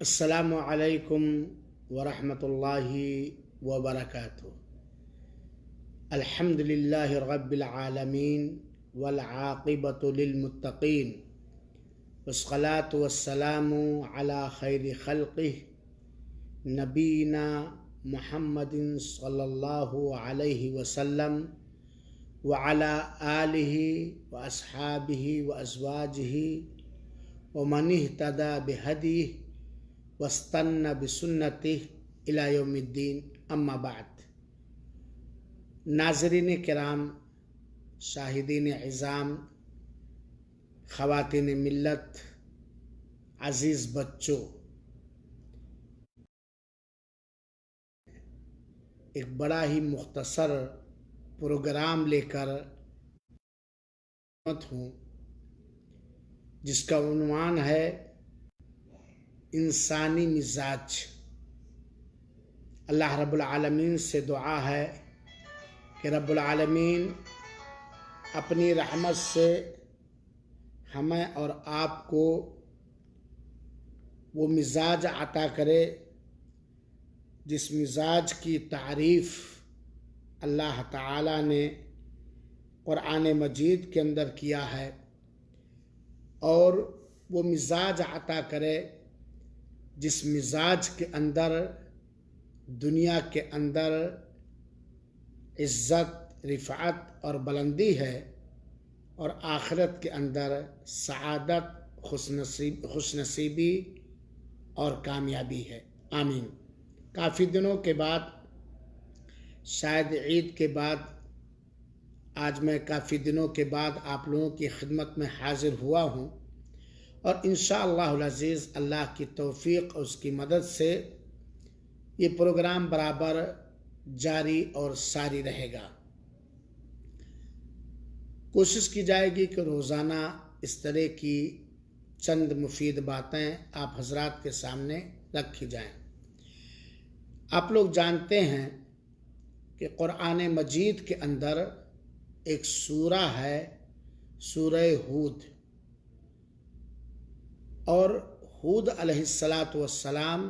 السلام علیکم ورحمۃ اللہ وبرکاتہ۔ الحمد للہ رب العالمین والعاقبۃ للمتقین والصلاة والسلام علی خیر خلقہ نبینا محمد صلی اللہ علیہ وسلم وعلی آلہ واصحابہ وازواجہ ومن اہتدی بہدیہ واستنى بسنته الى یوم الدین، اما بعد۔ ناظرین کرام، شاہدین عظام، خواتین ملت، عزیز بچوں، ایک بڑا ہی مختصر پروگرام لے کر ہوں جس کا عنوان ہے انسانی مزاج۔ اللہ رب العالمین سے دعا ہے کہ رب العالمین اپنی رحمت سے ہمیں اور آپ کو وہ مزاج عطا کرے جس مزاج کی تعریف اللہ تعالی نے قرآن مجید کے اندر کیا ہے، اور وہ مزاج عطا کرے جس مزاج کے اندر دنیا کے اندر عزت، رفعت اور بلندی ہے، اور آخرت کے اندر سعادت، خوش نصیبی اور کامیابی ہے۔ آمین۔ کافی دنوں کے بعد، شاید عید کے بعد، آج میں کافی دنوں کے بعد آپ لوگوں کی خدمت میں حاضر ہوا ہوں، اور انشاءاللہ العزیز اللہ کی توفیق اور اس کی مدد سے یہ پروگرام برابر جاری اور ساری رہے گا۔ کوشش کی جائے گی کہ روزانہ اس طرح کی چند مفید باتیں آپ حضرات کے سامنے رکھی جائیں۔ آپ لوگ جانتے ہیں کہ قرآن مجید کے اندر ایک سورہ ہے، سورہ ہود، اور ہود علیہ السلام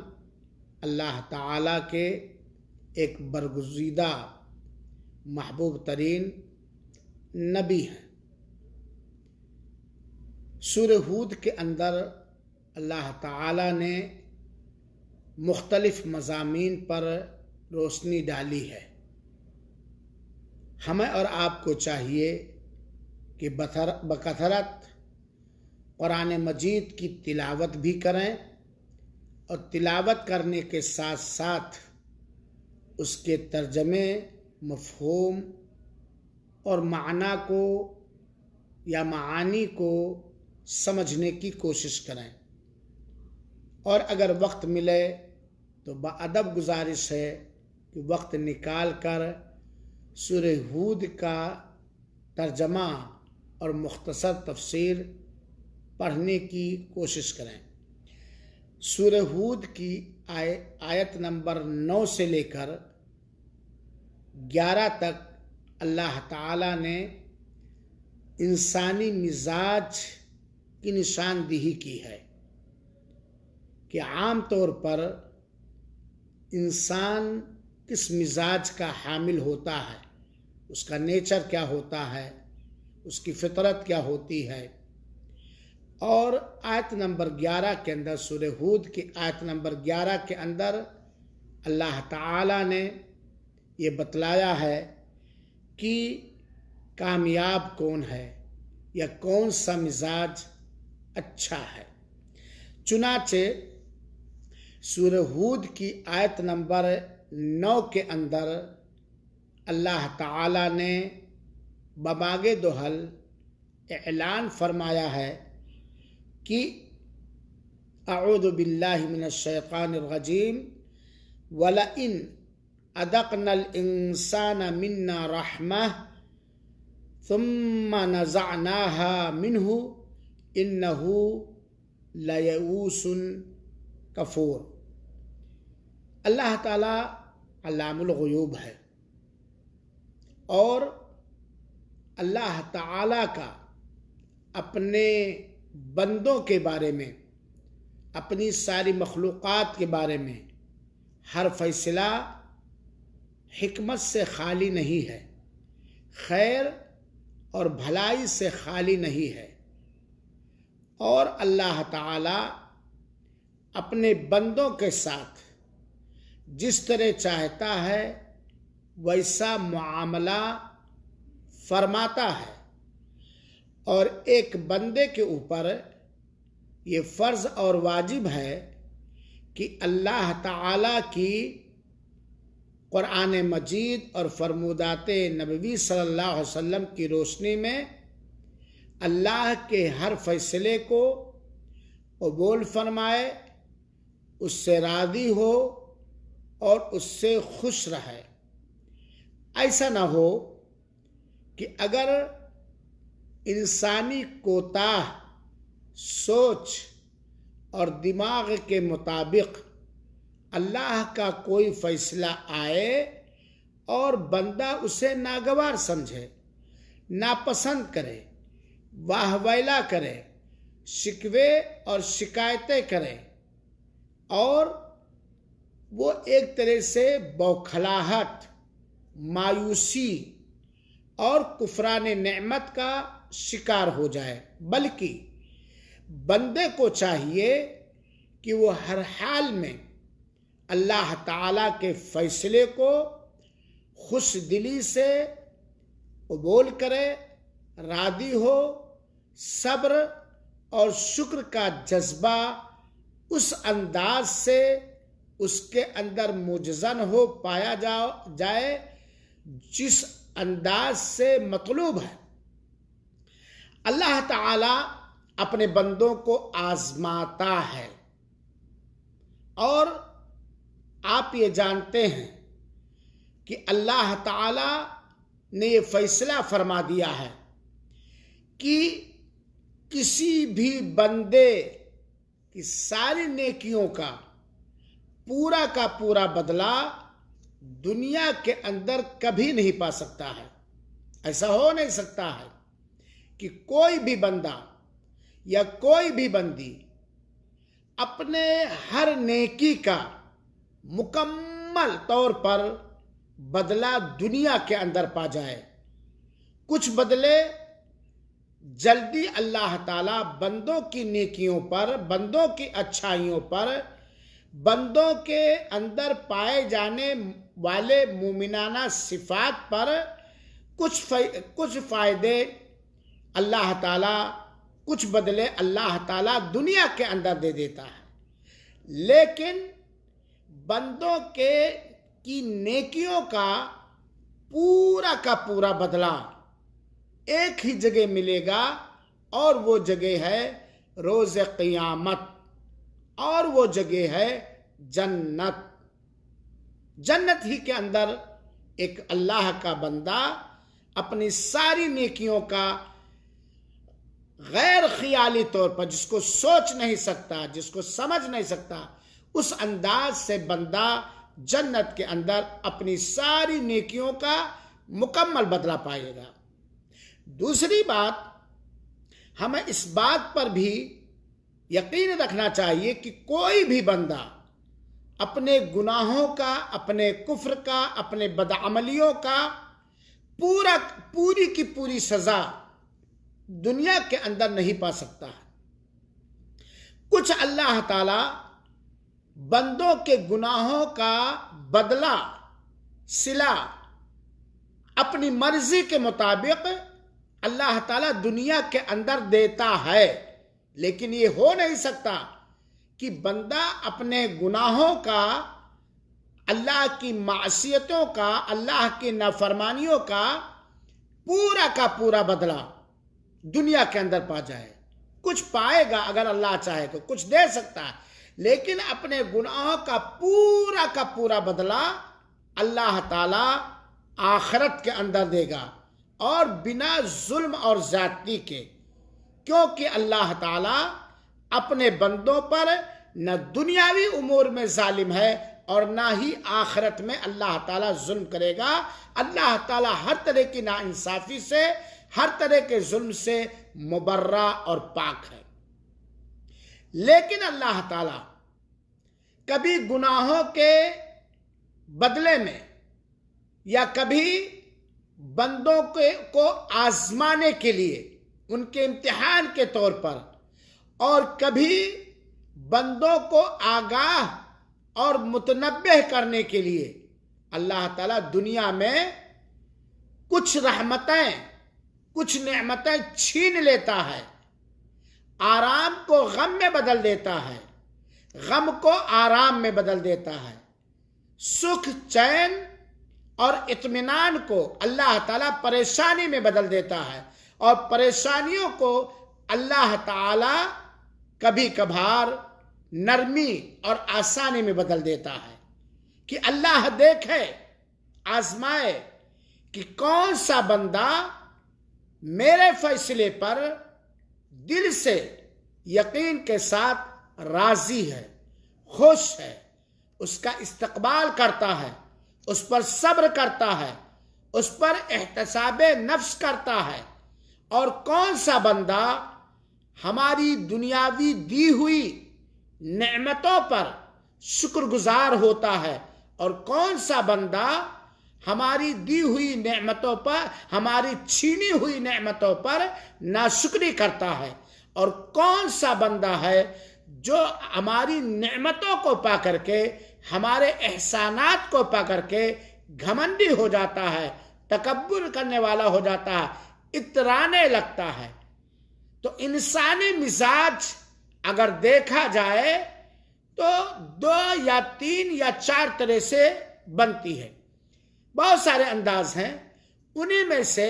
اللہ تعالیٰ کے ایک برگزیدہ محبوب ترین نبی ہیں۔ سورہ ہود کے اندر اللہ تعالیٰ نے مختلف مضامین پر روشنی ڈالی ہے۔ ہمیں اور آپ کو چاہیے کہ بکثرت قرآن مجید کی تلاوت بھی کریں، اور تلاوت کرنے کے ساتھ ساتھ اس کے ترجمے، مفہوم اور معنی کو یا معانی کو سمجھنے کی کوشش کریں، اور اگر وقت ملے تو بادب گزارش ہے کہ وقت نکال کر سورہ ہود کا ترجمہ اور مختصر تفسیر پڑھنے کی کوشش کریں۔ سورہ ہود کی آیت نمبر 9 سے لے کر 11 تک اللہ تعالیٰ نے انسانی مزاج کی نشاندہی کی ہے کہ عام طور پر انسان کس مزاج کا حامل ہوتا ہے، اس کا نیچر کیا ہوتا ہے، اس کی فطرت کیا ہوتی ہے۔ اور آیت نمبر 11 کے اندر، سورہ ہود کی آیت نمبر 11 کے اندر اللہ تعالیٰ نے یہ بتلایا ہے کہ کامیاب کون ہے یا کون سا مزاج اچھا ہے۔ چنانچہ سورہ ہود کی آیت نمبر 9 کے اندر اللہ تعالیٰ نے بماگ دوحل اعلان فرمایا ہے کہ اعوذ باللہ من الشیطان الرجیم وَلَئِنْ أَذَقْنَا الْإِنسَانَ مِنَّا رَحْمَةً ثُمَّ نَزَعْنَاهَا مِنْهُ إِنَّهُ لَيَئُوسٌ کفور۔ اللہ تعالیٰ علام الغیوب ہے، اور اللہ تعالیٰ کا اپنے بندوں کے بارے میں اپنی ساری مخلوقات کے بارے میں ہر فیصلہ حکمت سے خالی نہیں ہے، خیر اور بھلائی سے خالی نہیں ہے، اور اللہ تعالی اپنے بندوں کے ساتھ جس طرح چاہتا ہے ویسا معاملہ فرماتا ہے، اور ایک بندے کے اوپر یہ فرض اور واجب ہے کہ اللہ تعالی کی قرآن مجید اور فرمودات نبوی صلی اللہ علیہ وسلم کی روشنی میں اللہ کے ہر فیصلے کو قبول فرمائے، اس سے راضی ہو اور اس سے خوش رہے۔ ایسا نہ ہو کہ اگر انسانی کوتاہ سوچ اور دماغ کے مطابق اللہ کا کوئی فیصلہ آئے اور بندہ اسے ناگوار سمجھے، ناپسند کرے، واہ ویلا کرے، شکوے اور شکایتیں کرے، اور وہ ایک طرح سے بوکھلاہٹ، مایوسی اور کفران نعمت کا شکار ہو جائے، بلکہ بندے کو چاہیے کہ وہ ہر حال میں اللہ تعالیٰ کے فیصلے کو خوش دلی سے قبول کرے، راضی ہو، صبر اور شکر کا جذبہ اس انداز سے اس کے اندر مجزن ہو پایا جائے جس انداز سے مطلوب ہے۔ اللہ تعالی اپنے بندوں کو آزماتا ہے، اور آپ یہ جانتے ہیں کہ اللہ تعالی نے یہ فیصلہ فرما دیا ہے کہ کسی بھی بندے کی ساری نیکیوں کا پورا بدلہ دنیا کے اندر کبھی نہیں پا سکتا ہے۔ ایسا ہو نہیں سکتا ہے کہ کوئی بھی بندہ یا کوئی بھی بندی اپنے ہر نیکی کا مکمل طور پر بدلہ دنیا کے اندر پا جائے۔ کچھ بدلے جلدی اللہ تعالیٰ بندوں کی نیکیوں پر، بندوں کی اچھائیوں پر، بندوں کے اندر پائے جانے والے مومنانہ صفات پر کچھ فائدے اللہ تعالیٰ، کچھ بدلے اللہ تعالیٰ دنیا کے اندر دے دیتا ہے، لیکن بندوں کی نیکیوں کا پورا بدلہ ایک ہی جگہ ملے گا، اور وہ جگہ ہے روز قیامت، اور وہ جگہ ہے جنت۔ جنت ہی کے اندر ایک اللہ کا بندہ اپنی ساری نیکیوں کا غیر خیالی طور پر، جس کو سوچ نہیں سکتا، جس کو سمجھ نہیں سکتا، اس انداز سے بندہ جنت کے اندر اپنی ساری نیکیوں کا مکمل بدلہ پائے گا۔ دوسری بات، ہمیں اس بات پر بھی یقین رکھنا چاہیے کہ کوئی بھی بندہ اپنے گناہوں کا، اپنے کفر کا، اپنے بدعملیوں کا پوری کی پوری سزا دنیا کے اندر نہیں پا سکتا ہے۔ کچھ اللہ تعالی بندوں کے گناہوں کا بدلہ، صلہ اپنی مرضی کے مطابق اللہ تعالیٰ دنیا کے اندر دیتا ہے، لیکن یہ ہو نہیں سکتا کہ بندہ اپنے گناہوں کا، اللہ کی معصیتوں کا، اللہ کی نافرمانیوں کا پورا بدلہ دنیا کے اندر پا جائے۔ کچھ پائے گا اگر اللہ چاہے تو، کچھ دے سکتا ہے، لیکن اپنے گناہوں کا پورا بدلہ اللہ تعالی آخرت کے اندر دے گا، اور بنا ظلم اور زیادتی کے، کیونکہ اللہ تعالی اپنے بندوں پر نہ دنیاوی امور میں ظالم ہے اور نہ ہی آخرت میں اللہ تعالی ظلم کرے گا۔ اللہ تعالی ہر طرح کی ناانصافی سے، ہر طرح کے ظلم سے مبرہ اور پاک ہے۔ لیکن اللہ تعالی کبھی گناہوں کے بدلے میں یا کبھی بندوں کو آزمانے کے لیے ان کے امتحان کے طور پر اور کبھی بندوں کو آگاہ اور متنبہ کرنے کے لیے اللہ تعالیٰ دنیا میں کچھ رحمتیں کچھ نعمتیں چھین لیتا ہے، آرام کو غم میں بدل دیتا ہے، غم کو آرام میں بدل دیتا ہے، سکھ چین اور اطمینان کو اللہ تعالیٰ پریشانی میں بدل دیتا ہے، اور پریشانیوں کو اللہ تعالیٰ کبھی کبھار نرمی اور آسانی میں بدل دیتا ہے کہ اللہ دیکھے، آزمائے کہ کون سا بندہ میرے فیصلے پر دل سے یقین کے ساتھ راضی ہے، خوش ہے، اس کا استقبال کرتا ہے، اس پر صبر کرتا ہے، اس پر احتساب نفس کرتا ہے، اور کون سا بندہ ہماری دنیاوی دی ہوئی نعمتوں پر شکر گزار ہوتا ہے، اور کون سا بندہ ہماری دی ہوئی نعمتوں پر، ہماری چھینی ہوئی نعمتوں پر ناشکری کرتا ہے، اور کون سا بندہ ہے جو ہماری نعمتوں کو پا کر کے، ہمارے احسانات کو پا کر کے گھمنڈی ہو جاتا ہے، تکبر کرنے والا ہو جاتا ہے، اترانے لگتا ہے۔ تو انسانی مزاج اگر دیکھا جائے تو 2 یا 3 یا 4 طرح سے بنتی ہے، بہت سارے انداز ہیں، انہی میں سے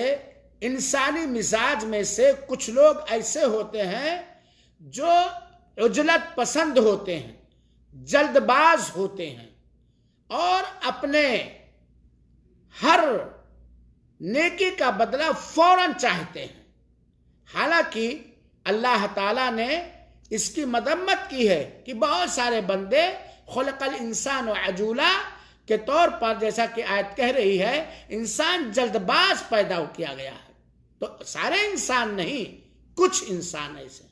انسانی مزاج میں سے کچھ لوگ ایسے ہوتے ہیں جو عجلت پسند ہوتے ہیں، جلد باز ہوتے ہیں، اور اپنے ہر نیکی کا بدلہ فوراً چاہتے ہیں۔ حالانکہ اللہ تعالیٰ نے اس کی مذمت کی ہے کہ بہت سارے بندے خلق الانسان عجولا کے طور پر، جیسا کہ آیت کہہ رہی ہے، انسان جلد باز پیدا کیا گیا ہے۔ تو سارے انسان نہیں، کچھ انسان ایسے۔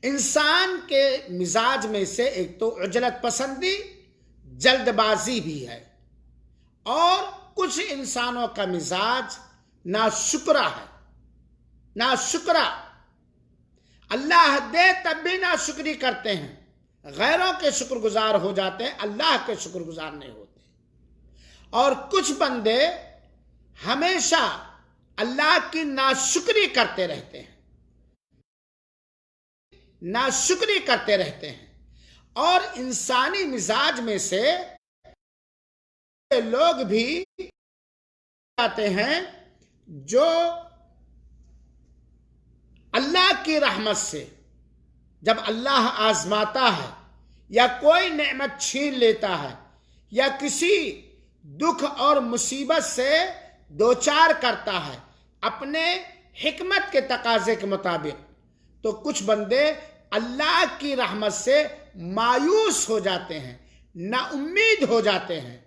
انسان کے مزاج میں سے ایک تو عجلت پسندی، جلد بازی بھی ہے، اور کچھ انسانوں کا مزاج ناشکرا ہے، ناشکرا، اللہ دے تب بھی ناشکری کرتے ہیں، غیروں کے شکر گزار ہو جاتے ہیں، اللہ کے شکر گزار نہیں ہوتے۔ اور کچھ بندے ہمیشہ اللہ کی ناشکری کرتے رہتے ہیں، ناشکری کرتے رہتے ہیں۔ اور انسانی مزاج میں سے لوگ بھی آتے ہیں جو اللہ کی رحمت سے جب اللہ آزماتا ہے یا کوئی نعمت چھین لیتا ہے یا کسی دکھ اور مصیبت سے دوچار کرتا ہے اپنے حکمت کے تقاضے کے مطابق، تو کچھ بندے اللہ کی رحمت سے مایوس ہو جاتے ہیں، نا امید ہو جاتے ہیں۔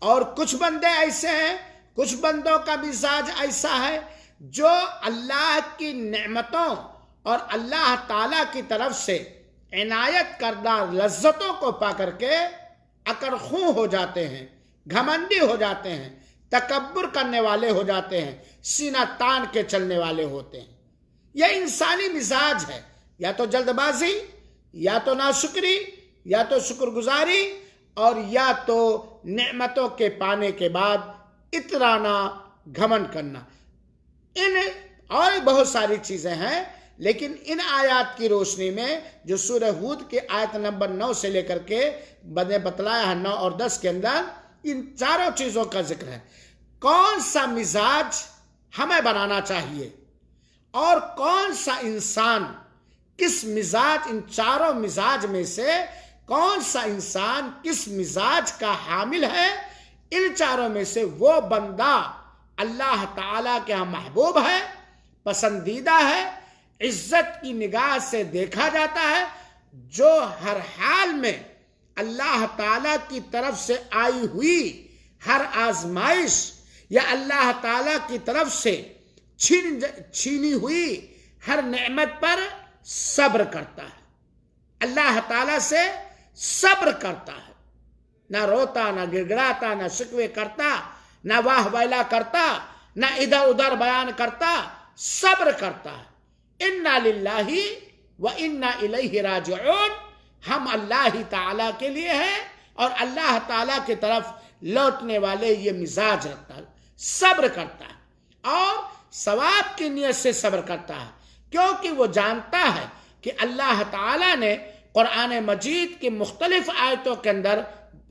اور کچھ بندے ایسے ہیں، کچھ بندوں کا مزاج ایسا ہے جو اللہ کی نعمتوں اور اللہ تعالیٰ کی طرف سے عنایت کردہ لذتوں کو پا کر کے اکڑ خوں ہو جاتے ہیں، گھمنڈی ہو جاتے ہیں، تکبر کرنے والے ہو جاتے ہیں، سینہ تان کے چلنے والے ہوتے ہیں۔ یہ انسانی مزاج ہے، یا تو جلد بازی، یا تو ناشکری، یا تو شکر گزاری، اور یا تو نعمتوں کے پانے کے بعد اترانا، گھمنڈ کرنا۔ ان اور بہت ساری چیزیں ہیں، لیکن ان آیات کی روشنی میں جو سورہ ہود کے آیت نمبر 9 سے لے کر کے نے بتلایا ہے 9 اور 10 کے اندر، ان چاروں چیزوں کا ذکر ہے۔ کون سا مزاج ہمیں بنانا چاہیے اور کون سا انسان کس مزاج، ان چاروں مزاج میں سے کون سا انسان کس مزاج کا حامل ہے، ان چاروں میں سے وہ بندہ اللہ تعالیٰ کے ہاں محبوب ہے، پسندیدہ ہے، عزت کی نگاہ سے دیکھا جاتا ہے، جو ہر حال میں اللہ تعالیٰ کی طرف سے آئی ہوئی ہر آزمائش یا اللہ تعالیٰ کی طرف سے چھینی ہوئی ہر نعمت پر صبر کرتا ہے، اللہ تعالیٰ سے صبر کرتا ہے، نہ روتا، نہ گڑگڑاتا، نہ شکوے کرتا، نہ واہ ویلا کرتا، نہ ادھر ادھر بیان کرتا، صبر کرتا ہے۔ انا للہ و انا الیہ راجعون، ہم اللہ تعالیٰ کے لیے ہیں اور اللہ تعالیٰ کی طرف لوٹنے والے یہ مزاج رکھتا ہے، صبر کرتا ہے اور ثواب کی نیت سے صبر کرتا ہے، کیونکہ وہ جانتا ہے کہ اللہ تعالیٰ نے قرآن مجید کی مختلف آیتوں کے اندر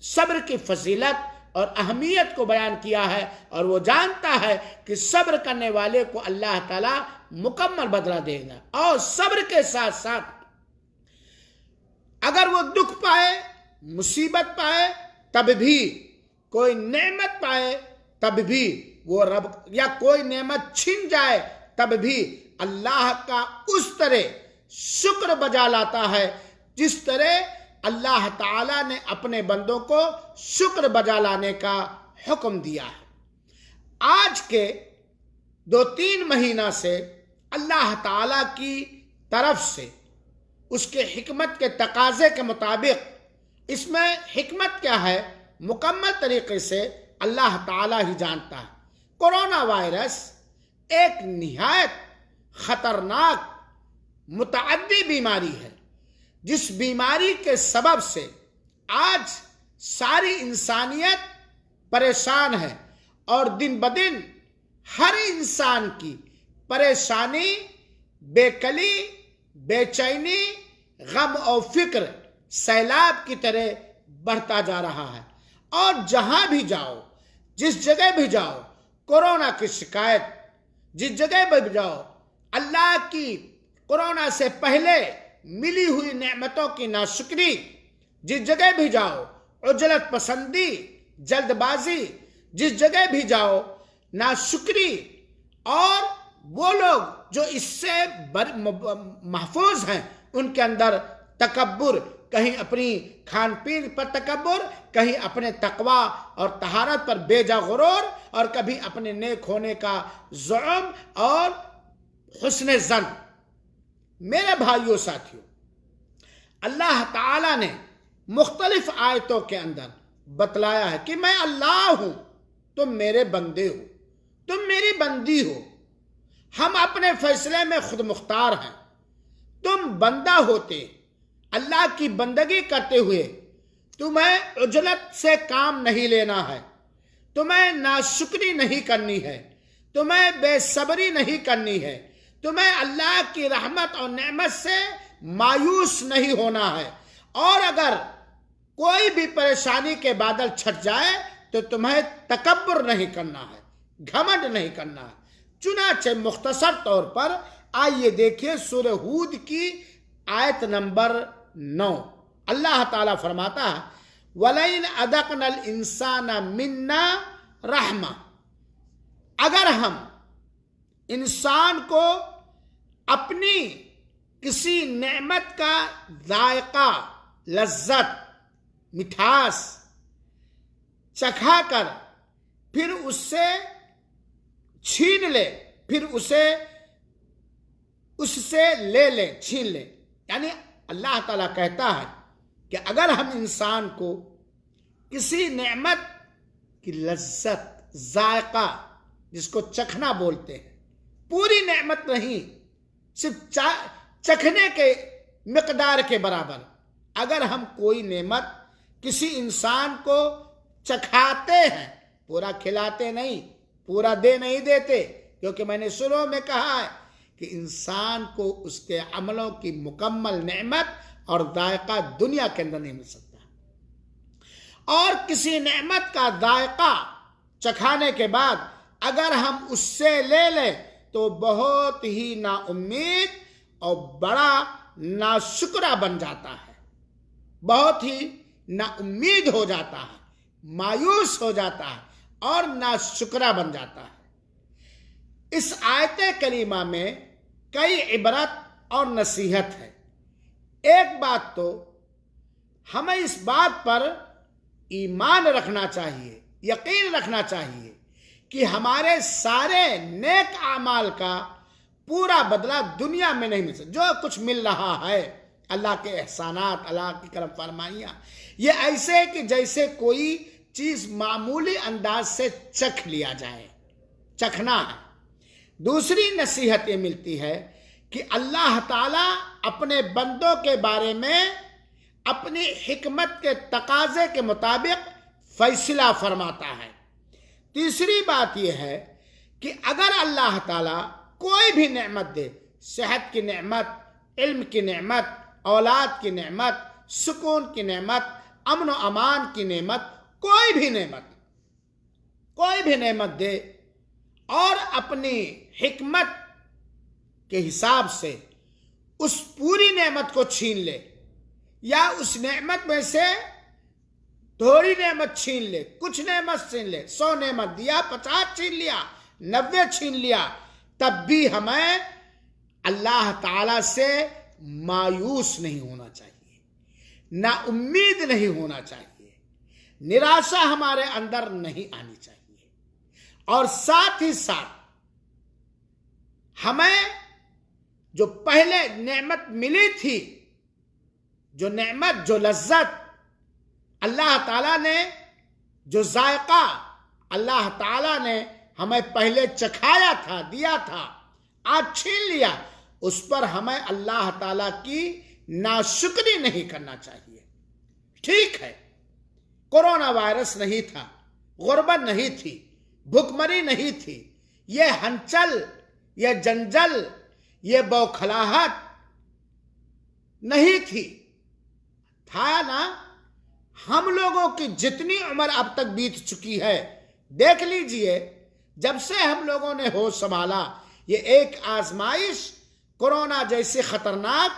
صبر کی فضیلت اور اہمیت کو بیان کیا ہے، اور وہ جانتا ہے کہ صبر کرنے والے کو اللہ تعالیٰ مکمل بدلہ دے گا۔ اور صبر کے ساتھ ساتھ اگر وہ دکھ پائے، مصیبت پائے، تب بھی کوئی نعمت پائے، تب بھی وہ رب، یا کوئی نعمت چھن جائے تب بھی اللہ کا اس طرح شکر بجا لاتا ہے جس طرح اللہ تعالیٰ نے اپنے بندوں کو شکر بجا لانے کا حکم دیا ہے۔ آج کے 2-3 مہینہ سے اللہ تعالیٰ کی طرف سے اس کے حکمت کے تقاضے کے مطابق، اس میں حکمت کیا ہے مکمل طریقے سے اللہ تعالیٰ ہی جانتا ہے۔ کورونا وائرس ایک نہایت خطرناک متعدی بیماری ہے، جس بیماری کے سبب سے آج ساری انسانیت پریشان ہے، اور دن بدن ہر انسان کی پریشانی، بے کلی، بے چینی، غم اور فکر سیلاب کی طرح بڑھتا جا رہا ہے، اور جہاں بھی جاؤ، جس جگہ بھی جاؤ، کورونا کی شکایت، جس جگہ بھی جاؤ اللہ کی کورونا سے پہلے ملی ہوئی نعمتوں کی ناشکری، جس جگہ بھی جاؤ عجلت پسندی، جلد بازی، جس جگہ بھی جاؤ ناشکری، اور وہ لوگ جو اس سے محفوظ ہیں ان کے اندر تکبر، کہیں اپنی کھان پین پر تکبر، کہیں اپنے تقوی اور طہارت پر بے جا غرور، اور کبھی اپنے نیک ہونے کا زعم اور حسن ظن۔ میرے بھائیوں ساتھیوں، اللہ تعالیٰ نے مختلف آیتوں کے اندر بتلایا ہے کہ میں اللہ ہوں، تم میرے بندے ہو، تم میری بندی ہو، ہم اپنے فیصلے میں خود مختار ہیں۔ تم بندہ ہوتے اللہ کی بندگی کرتے ہوئے تمہیں عجلت سے کام نہیں لینا ہے، تمہیں ناشکری نہیں کرنی ہے، تمہیں بے صبری نہیں کرنی ہے، تمہیں اللہ کی رحمت اور نعمت سے مایوس نہیں ہونا ہے، اور اگر کوئی بھی پریشانی کے بادل چھٹ جائے تو تمہیں تکبر نہیں کرنا ہے، گھمنڈ نہیں کرنا ہے۔ چنانچہ مختصر طور پر آئیے دیکھیے سورہ ہود کی آیت نمبر 9۔ اللہ تعالیٰ فرماتا ہے وَلَئِنْ أَذَقْنَا الْإِنسَانَ مِنَّا رَحْمَةً، اگر ہم انسان کو اپنی کسی نعمت کا ذائقہ، لذت، مٹھاس چکھا کر پھر اس سے چھین لے، پھر اسے اس سے لے لے، چھین لے، یعنی اللہ تعالیٰ کہتا ہے کہ اگر ہم انسان کو کسی نعمت کی لذت، ذائقہ، جس کو چکھنا بولتے ہیں، پوری نعمت نہیں، صرف چکھنے کے مقدار کے برابر، اگر ہم کوئی نعمت کسی انسان کو چکھاتے ہیں، پورا کھلاتے نہیں، پورا دے نہیں دیتے، کیونکہ میں نے شروع میں کہا ہے کہ انسان کو اس کے عملوں کی مکمل نعمت اور ذائقہ دنیا کے اندر نہیں مل سکتا، اور کسی نعمت کا ذائقہ چکھانے کے بعد اگر ہم اس سے لے لیں تو بہت ہی نا امید اور بڑا ناشکرا بن جاتا ہے، بہت ہی نا امید ہو جاتا ہے، مایوس ہو جاتا ہے اور ناشکرا بن جاتا ہے۔ اس آیت کریمہ میں کئی عبرت اور نصیحت ہے۔ ایک بات تو ہمیں اس بات پر ایمان رکھنا چاہیے، یقین رکھنا چاہیے کہ ہمارے سارے نیک اعمال کا پورا بدلہ دنیا میں نہیں مل سکتا۔ جو کچھ مل رہا ہے اللہ کے احسانات، اللہ کی کرم فرمائیاں، یہ ایسے ہے کہ جیسے کوئی چیز معمولی انداز سے چکھ لیا جائے، چکھنا ہے۔ دوسری نصیحت یہ ملتی ہے کہ اللہ تعالیٰ اپنے بندوں کے بارے میں اپنی حکمت کے تقاضے کے مطابق فیصلہ فرماتا ہے۔ تیسری بات یہ ہے کہ اگر اللہ تعالیٰ کوئی بھی نعمت دے، صحت کی نعمت، علم کی نعمت، اولاد کی نعمت، سکون کی نعمت، امن و امان کی نعمت، کوئی بھی نعمت دے اور اپنی حکمت کے حساب سے اس پوری نعمت کو چھین لے، یا اس نعمت میں سے تھوڑی نعمت چھین لے، کچھ نعمت چھین لے، 100 نعمت دیا، 50 چھین لیا، 90 چھین لیا، تب بھی ہمیں اللہ تعالی سے مایوس نہیں ہونا چاہیے، نا امید نہیں ہونا چاہیے، نراشا ہمارے اندر نہیں آنی چاہیے۔ اور ساتھ ہی ساتھ ہمیں جو پہلے نعمت ملی تھی، جو نعمت، جو لذت اللہ تعالیٰ نے، جو ذائقہ اللہ تعالیٰ نے ہمیں پہلے چکھایا تھا، دیا تھا، آج چھین لیا، اس پر ہمیں اللہ تعالیٰ کی ناشکری نہیں کرنا چاہیے۔ ٹھیک ہے، کورونا وائرس نہیں تھا، غربت نہیں تھی، بھوکمری نہیں تھی، یہ ہنچل، یہ جنجل، یہ بوکھلاہٹ نہیں تھی، تھا نا؟ ہم لوگوں کی جتنی عمر اب تک بیت چکی ہے، دیکھ لیجئے، جب سے ہم لوگوں نے ہوش سنبھالا، یہ ایک آزمائش کورونا جیسی خطرناک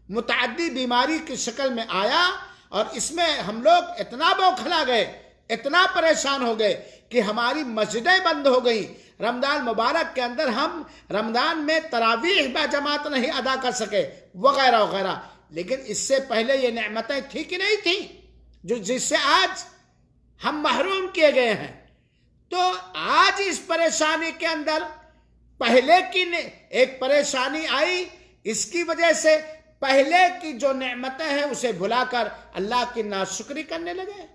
متعدی بیماری کی شکل میں آیا، اور اس میں ہم لوگ اتنا بوکھلا گئے، اتنا پریشان ہو گئے کہ ہماری مسجدیں بند ہو گئیں۔ رمضان مبارک کے اندر ہم رمضان میں تراویح باجماعت نہیں ادا کر سکے، وغیرہ وغیرہ۔ لیکن اس سے پہلے یہ نعمتیں تھی کہ نہیں تھی، جس سے آج ہم محروم کیے گئے ہیں؟ تو آج اس پریشانی کے اندر پہلے کی ایک پریشانی آئی، اس کی وجہ سے پہلے کی جو نعمتیں ہیں اسے بھلا کر اللہ کی ناشکری کرنے لگے،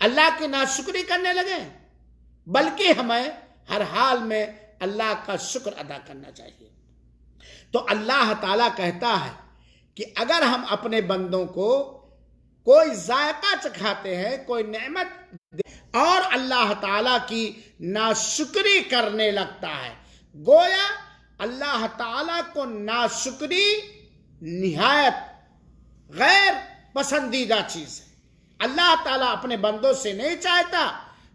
اللہ کی ناشکری کرنے لگے۔ بلکہ ہمیں ہر حال میں اللہ کا شکر ادا کرنا چاہیے۔ تو اللہ تعالیٰ کہتا ہے کہ اگر ہم اپنے بندوں کو کوئی ذائقہ چکھاتے ہیں، کوئی نعمت اور اللہ تعالیٰ کی ناشکری کرنے لگتا ہے، گویا اللہ تعالیٰ کو ناشکری نہایت غیر پسندیدہ چیز ہے۔ اللہ تعالیٰ اپنے بندوں سے نہیں چاہتا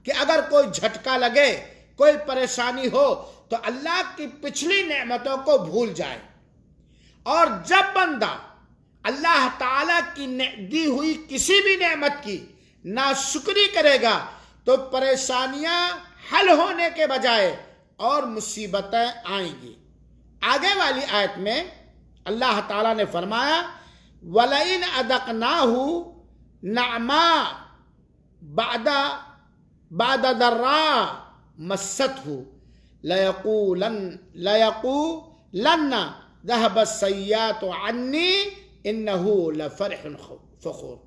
کہ اگر کوئی جھٹکا لگے، کوئی پریشانی ہو تو اللہ کی پچھلی نعمتوں کو بھول جائے، اور جب بندہ اللہ تعالیٰ کی دی ہوئی کسی بھی نعمت کی ناشکری کرے گا تو پریشانیاں حل ہونے کے بجائے اور مصیبتیں آئیں گی۔ آگے والی آیت میں اللہ تعالیٰ نے فرمایا وَلَئِنْ أَذَقْنَاهُ نَعْمَا بَعْدَ ضَرَّاءٍ مَسَّتْهُ لَيَقُولَنَّ ذَهَبَ السَّيِّئَاتُ عَنِّي إِنَّهُ لَفَرِحٌ فَخُورٌ۔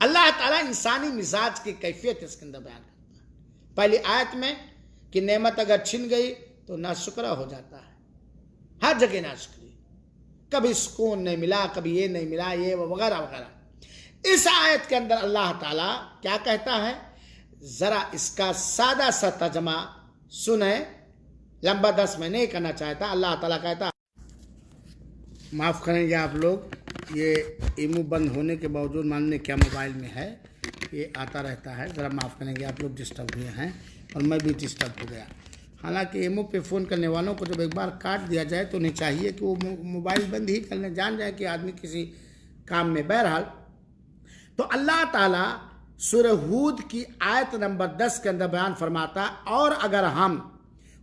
اللہ تعالیٰ انسانی مزاج کی کیفیت اس کے اندر بیان کرتا ہے۔ پہلی آیت میں کہ نعمت اگر چھن گئی تو ناشکرا ہو جاتا ہے، ہر جگہ ناشکری، کبھی سکون نہیں ملا، کبھی یہ نہیں ملا، یہ وغیرہ وغیرہ۔ اس آیت کے اندر اللہ تعالیٰ کیا کہتا ہے، ذرا اس کا سادہ سا ترجمہ سنیں، لمبا درس میں نہیں کرنا چاہتا۔ اللہ تعالیٰ کہتا، معاف کریں گے آپ لوگ، یہ ایمو بند ہونے کے باوجود ماننے کیا موبائل میں ہے، یہ آتا رہتا ہے، ذرا معاف کریں گے، آپ لوگ ڈسٹرب ہوئے ہیں اور میں بھی ڈسٹرب ہو گیا۔ حالانکہ ایمو پہ فون کرنے والوں کو جب ایک بار کاٹ دیا جائے تو انہیں چاہیے کہ وہ موبائل بند ہی کر لیں، جان جائے کہ آدمی کسی کام میں۔ بہرحال تو اللہ تعالیٰ سورہ ہود کی آیت نمبر 10 کے اندر بیان فرماتا، اور اگر ہم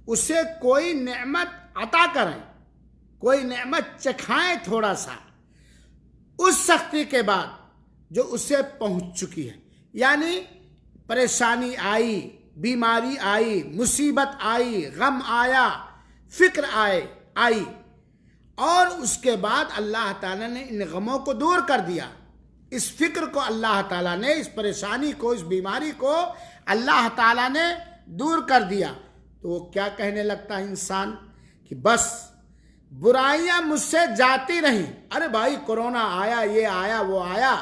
اسے کوئی نعمت عطا کریں، کوئی نعمت چکھائیں تھوڑا سا، اس سختی کے بعد جو اسے پہنچ چکی ہے، یعنی پریشانی آئی، بیماری آئی، مصیبت آئی، غم آیا، فکر آئی، اور اس کے بعد اللہ تعالیٰ نے ان غموں کو دور کر دیا، اس فکر کو اللہ تعالیٰ نے، اس پریشانی کو، اس بیماری کو اللہ تعالیٰ نے دور کر دیا، تو وہ کیا کہنے لگتا ہے انسان کہ بس برائیاں مجھ سے جاتی رہیں، ارے بھائی کورونا آیا، یہ آیا، وہ آیا،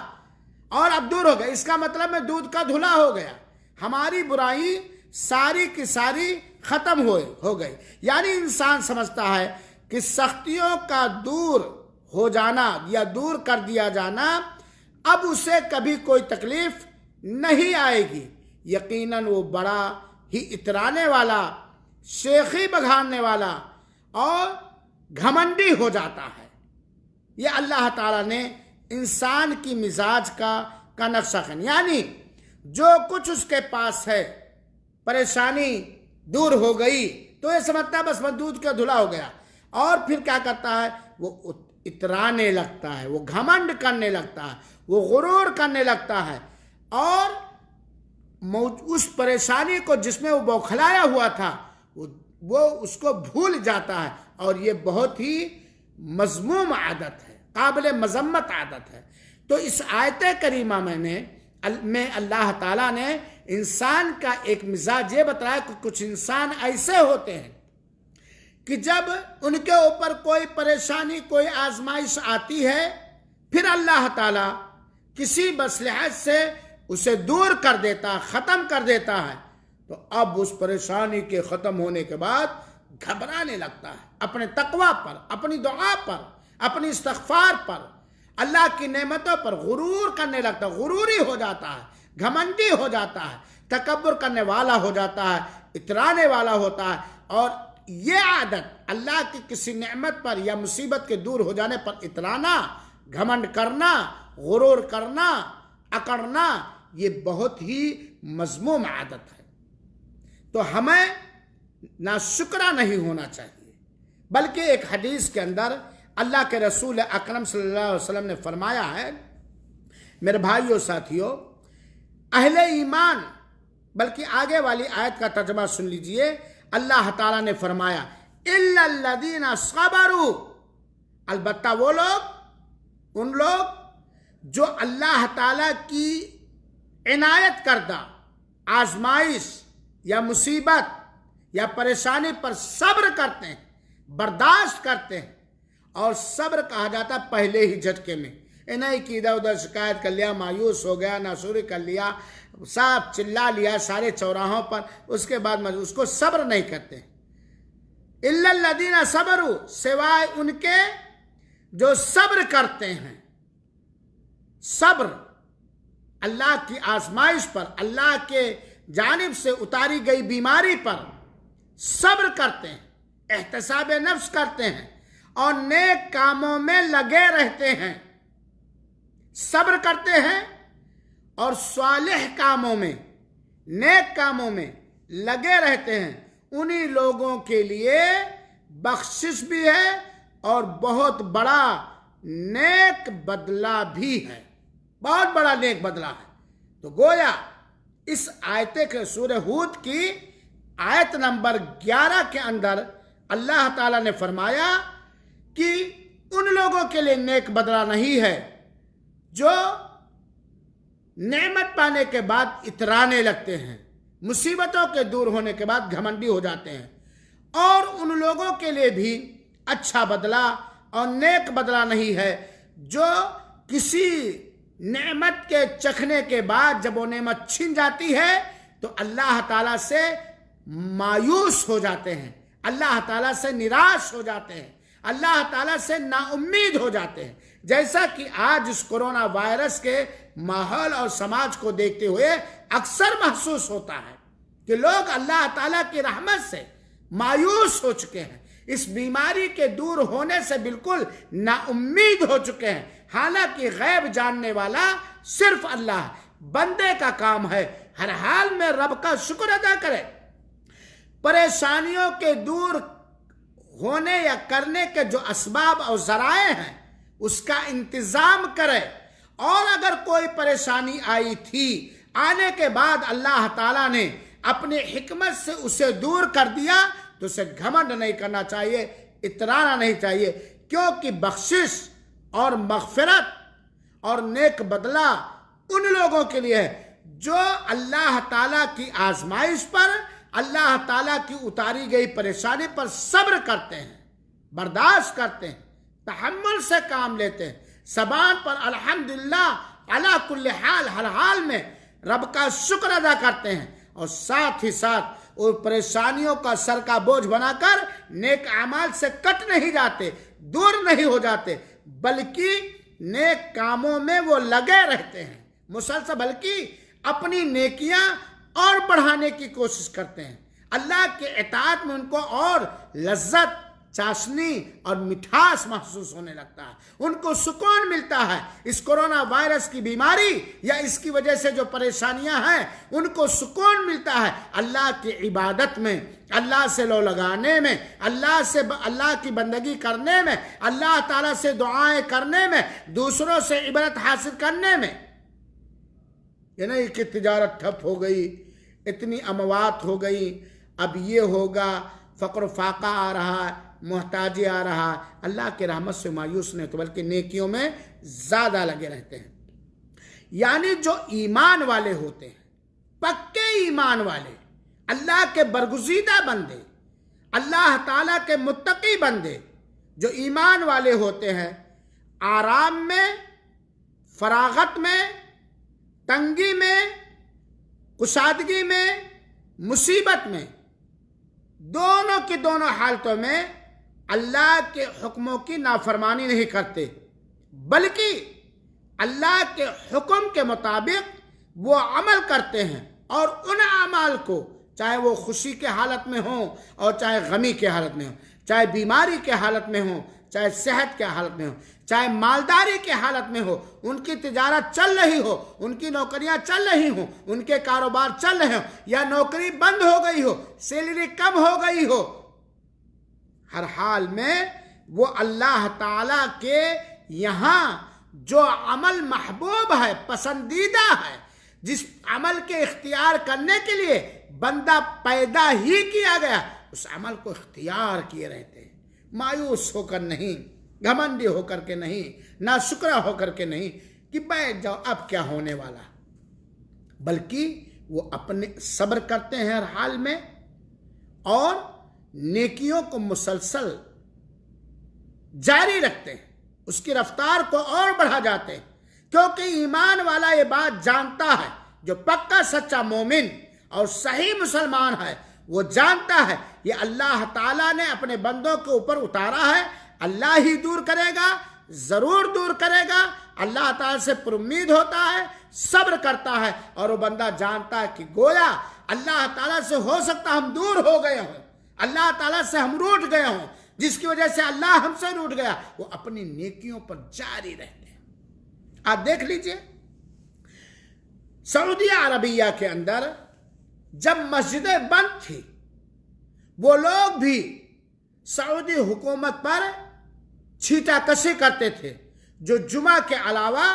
اور اب دور ہو گیا، اس کا مطلب میں دودھ کا دھلا ہو گیا، ہماری برائی ساری کی ساری ختم ہو گئی۔ یعنی انسان سمجھتا ہے کہ سختیوں کا دور ہو جانا یا دور کر دیا جانا، اب اسے کبھی کوئی تکلیف نہیں آئے گی۔ یقیناً وہ بڑا ہی اترانے والا، شیخی بگھاننے والا اور گھمنڈی ہو جاتا ہے۔ یہ اللہ تعالیٰ نے انسان کی مزاج کا نقشہ خن، یعنی جو کچھ اس کے پاس ہے، پریشانی دور ہو گئی تو یہ سمجھتا ہے بس دودھ کا دھلا ہو گیا، اور پھر کیا کرتا ہے، وہ اترانے لگتا ہے، وہ گھمنڈ کرنے لگتا ہے، وہ غرور کرنے لگتا ہے، اور اس پریشانی کو جس میں وہ بوکھلایا ہوا تھا وہ اس کو بھول جاتا ہے، اور یہ بہت ہی مذموم عادت ہے، قابل مذمت عادت ہے۔ تو اس آیت کریمہ میں اللہ تعالیٰ نے انسان کا ایک مزاج یہ بتایا کہ کچھ انسان ایسے ہوتے ہیں کہ جب ان کے اوپر کوئی پریشانی، کوئی آزمائش آتی ہے، پھر اللہ تعالیٰ کسی مصلحت سے اسے دور کر دیتا، ختم کر دیتا ہے، تو اب اس پریشانی کے ختم ہونے کے بعد گھبرانے لگتا ہے، اپنے تقوی پر، اپنی دعا پر، اپنی استغفار پر، اللہ کی نعمتوں پر غرور کرنے لگتا ہے، غروری ہو جاتا ہے، گھمنڈی ہو جاتا ہے، تکبر کرنے والا ہو جاتا ہے، اترانے والا ہوتا ہے۔ اور یہ عادت اللہ کی کسی نعمت پر یا مصیبت کے دور ہو جانے پر اترانا، گھمنڈ کرنا، غرور کرنا، اکڑنا، یہ بہت ہی مذموم عادت ہے۔ تو ہمیں ناشکرا نہیں ہونا چاہیے، بلکہ ایک حدیث کے اندر اللہ کے رسول اکرم صلی اللہ علیہ وسلم نے فرمایا ہے، میرے بھائیوں ساتھیوں، اہل ایمان، بلکہ آگے والی آیت کا ترجمہ سن لیجئے، اللہ تعالیٰ نے فرمایا اِلَّا الَّذِينَ صَبَرُوا، البتہ وہ لوگ، ان لوگ جو اللہ تعالیٰ کی عنایت کردہ آزمائش یا مصیبت یا پریشانی پر صبر کرتے ہیں، برداشت کرتے ہیں، اور صبر کہا جاتا ہے پہلے ہی جھٹکے میں، نہیں کہ ادھر ادھر شکایت کر لیا، مایوس ہو گیا، ناشکری کر لیا، سب چلا لیا سارے چوراہوں پر، اس کے بعد اس کو صبر نہیں کرتے۔ اِلَّا الَّذِينَ صَبَرُوا، سوائے ان کے جو صبر کرتے ہیں، صبر اللہ کی آزمائش پر، اللہ کے جانب سے اتاری گئی بیماری پر صبر کرتے ہیں، احتساب نفس کرتے ہیں، اور نیک کاموں میں لگے رہتے ہیں، صبر کرتے ہیں اور صالح کاموں میں، نیک کاموں میں لگے رہتے ہیں، انہی لوگوں کے لیے بخشش بھی ہے اور بہت بڑا نیک بدلہ بھی ہے، بہت بڑا نیک بدلہ ہے۔ تو گویا اس آیت کے سورہ ہود کی آیت نمبر 11 کے اندر اللہ تعالیٰ نے فرمایا کہ ان لوگوں کے لیے نیک بدلہ نہیں ہے جو نعمت پانے کے بعد اترانے لگتے ہیں، مصیبتوں کے دور ہونے کے بعد گھمنڈی ہو جاتے ہیں، اور ان لوگوں کے لیے بھی اچھا بدلہ اور نیک بدلہ نہیں ہے جو کسی نعمت کے چکھنے کے بعد جب وہ نعمت چھن جاتی ہے تو اللہ تعالیٰ سے مایوس ہو جاتے ہیں، اللہ تعالیٰ سے نراش ہو جاتے ہیں، اللہ تعالیٰ سے نا امید ہو جاتے ہیں، جیسا کہ آج اس کورونا وائرس کے ماحول اور سماج کو دیکھتے ہوئے اکثر محسوس ہوتا ہے کہ لوگ اللہ تعالیٰ کی رحمت سے مایوس ہو چکے ہیں، اس بیماری کے دور ہونے سے بالکل نا امید ہو چکے ہیں، حالانکہ غیب جاننے والا صرف اللہ ہے۔ بندے کا کام ہے ہر حال میں رب کا شکر ادا کرے، پریشانیوں کے دور ہونے یا کرنے کے جو اسباب اور ذرائع ہیں اس کا انتظام کرے، اور اگر کوئی پریشانی آئی تھی، آنے کے بعد اللہ تعالیٰ نے اپنی حکمت سے اسے دور کر دیا، تو اسے گھمنڈ نہیں کرنا چاہیے، اترانا نہیں چاہیے، کیونکہ بخشش اور مغفرت اور نیک بدلہ ان لوگوں کے لیے ہے جو اللہ تعالیٰ کی آزمائش پر، اللہ تعالیٰ کی اتاری گئی پریشانی پر صبر کرتے ہیں، برداشت کرتے ہیں، تحمل سے کام لیتے ہیں، زبان پر الحمدللہ علی کل حال، ہر حال میں رب کا شکر ادا کرتے ہیں، اور ساتھ ہی ساتھ اور پریشانیوں کا سر کا بوجھ بنا کر نیک اعمال سے کٹ نہیں جاتے، دور نہیں ہو جاتے، بلکہ نیک کاموں میں وہ لگے رہتے ہیں مسلسل، بلکہ اپنی نیکیاں اور بڑھانے کی کوشش کرتے ہیں۔ اللہ کے اطاعت میں ان کو اور لذت، چاشنی اور مٹھاس محسوس ہونے لگتا ہے، ان کو سکون ملتا ہے۔ اس کورونا وائرس کی بیماری یا اس کی وجہ سے جو پریشانیاں ہیں، ان کو سکون ملتا ہے اللہ کی عبادت میں، اللہ سے لو لگانے میں، اللہ کی بندگی کرنے میں، اللہ تعالیٰ سے دعائیں کرنے میں، دوسروں سے عبرت حاصل کرنے میں۔ یہ نہیں کہ تجارت ٹھپ ہو گئی، اتنی اموات ہو گئی، اب یہ ہوگا، فقر و فاقہ آ رہا ہے، محتاجی آ رہا ہے۔ اللہ کی رحمت سے مایوس نہیں تو بلکہ نیکیوں میں زیادہ لگے رہتے ہیں۔ یعنی جو ایمان والے ہوتے ہیں، پکے ایمان والے، اللہ کے برگزیدہ بندے، اللہ تعالیٰ کے متقی بندے، جو ایمان والے ہوتے ہیں، آرام میں، فراغت میں، تنگی میں، کشادگی میں، مصیبت میں، دونوں کی دونوں حالتوں میں اللہ کے حکموں کی نافرمانی نہیں کرتے، بلکہ اللہ کے حکم کے مطابق وہ عمل کرتے ہیں، اور ان اعمال کو چاہے وہ خوشی کے حالت میں ہوں اور چاہے غمی کے حالت میں ہوں، چاہے بیماری کے حالت میں ہوں، چاہے صحت کے حالت میں ہوں، چاہے مالداری کے حالت میں ہو، ان کی تجارت چل رہی ہو، ان کی نوکریاں چل رہی ہوں، ان کے کاروبار چل رہے ہوں، یا نوکری بند ہو گئی ہو، سیلری کم ہو گئی ہو، ہر حال میں وہ اللہ تعالیٰ کے یہاں جو عمل محبوب ہے، پسندیدہ ہے، جس عمل کے اختیار کرنے کے لیے بندہ پیدا ہی کیا گیا، اس عمل کو اختیار کیے رہتے ہیں، مایوس ہو کر نہیں، گھمنڈی ہو کر کے نہیں، ناشکرا ہو کر کے نہیں کہ بیٹھ جاؤ اب کیا ہونے والا، بلکہ وہ اپنے صبر کرتے ہیں ہر حال میں، اور نیکیوں کو مسلسل جاری رکھتے ہیں، اس کی رفتار کو اور بڑھا جاتے ہیں، کیونکہ ایمان والا یہ بات جانتا ہے، جو پکا سچا مومن اور صحیح مسلمان ہے، وہ جانتا ہے یہ اللہ تعالیٰ نے اپنے بندوں کے اوپر اتارا ہے، اللہ ہی دور کرے گا، ضرور دور کرے گا، اللہ تعالیٰ سے پر امید ہوتا ہے، صبر کرتا ہے، اور وہ بندہ جانتا ہے کہ گویا اللہ تعالیٰ سے ہو سکتا ہم دور ہو گئے ہوں، اللہ تعالیٰ سے ہم روٹ گئے ہوں، جس کی وجہ سے اللہ ہم سے روٹ گیا، وہ اپنی نیکیوں پر جاری رہتے ہیں۔ آپ دیکھ لیجئے سعودی عربیہ کے اندر جب مسجدیں بند تھی، وہ لوگ بھی سعودی حکومت پر چھیٹا کشی کرتے تھے، جو جمعہ کے علاوہ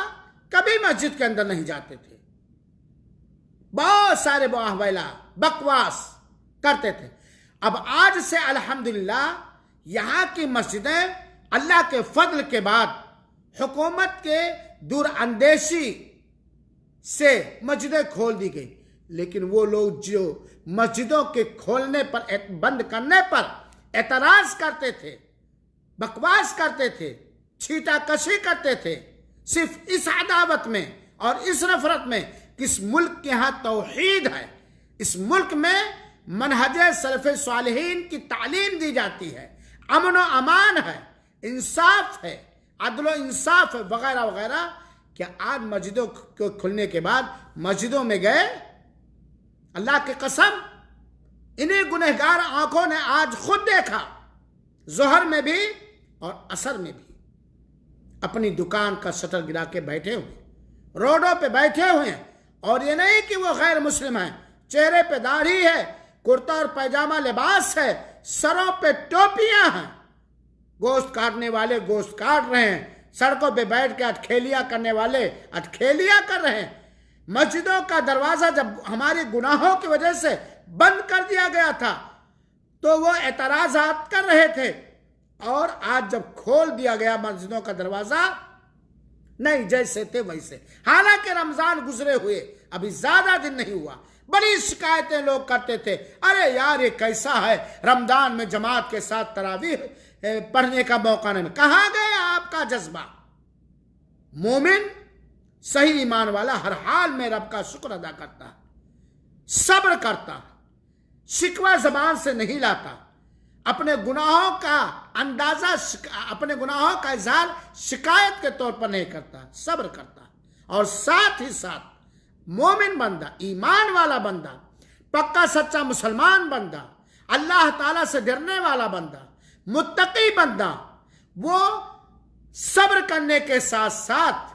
کبھی مسجد کے اندر نہیں جاتے تھے، بہت سارے باہویلا بکواس کرتے تھے۔ اب آج سے الحمدللہ یہاں کی مسجدیں اللہ کے فضل کے بعد حکومت کے دور اندیشی سے مسجدیں کھول دی گئی، لیکن وہ لوگ جو مسجدوں کے کھولنے پر، بند کرنے پر اعتراض کرتے تھے، بکواس کرتے تھے، چھیٹا کشی کرتے تھے، صرف اس عداوت میں اور اس نفرت میں کہ اس ملک کے ہاں توحید ہے، اس ملک میں منہج سلف صالحین کی تعلیم دی جاتی ہے، امن و امان ہے، انصاف ہے، عدل و انصاف ہے، وغیرہ وغیرہ۔ کیا آج مسجدوں کو کھلنے کے بعد مسجدوں میں گئے؟ اللہ کی قسم انہیں گنہگار آنکھوں نے آج خود دیکھا، ظہر میں بھی اور عصر میں بھی اپنی دکان کا شٹر گرا کے بیٹھے ہوئے، روڈوں پہ بیٹھے ہوئے ہیں، اور یہ نہیں کہ وہ غیر مسلم ہیں، چہرے پہ داڑھی ہے، کرتا اور پیجامہ لباس ہے، سروں پہ ٹوپیاں ہیں، گوشت کاٹنے والے گوشت کاٹ رہے ہیں، سڑکوں پہ بیٹھ کے اٹکھیلیاں کرنے والے اٹکھیلیاں کر رہے ہیں۔ مسجدوں کا دروازہ جب ہماری گناہوں کی وجہ سے بند کر دیا گیا تھا تو وہ اعتراضات کر رہے تھے، اور آج جب کھول دیا گیا مسجدوں کا دروازہ، نہیں جیسے تھے ویسے، حالانکہ رمضان گزرے ہوئے ابھی زیادہ دن نہیں ہوا، بڑی شکایتیں لوگ کرتے تھے، ارے یار یہ کیسا ہے رمضان میں جماعت کے ساتھ تراویح پڑھنے کا موقع نہیں۔ کہاں گیا آپ کا جذبہ؟ مومن صحیح ایمان والا ہر حال میں رب کا شکر ادا کرتا ہے، صبر کرتا ہے، شکوہ زبان سے نہیں لاتا، اپنے گناہوں کا اندازہ، اپنے گناہوں کا اظہار شکایت کے طور پر نہیں کرتا، صبر کرتا، اور ساتھ ہی ساتھ مومن بندہ، ایمان والا بندہ، پکا سچا مسلمان بندہ، اللہ تعالیٰ سے ڈرنے والا بندہ، متقی بندہ، وہ صبر کرنے کے ساتھ ساتھ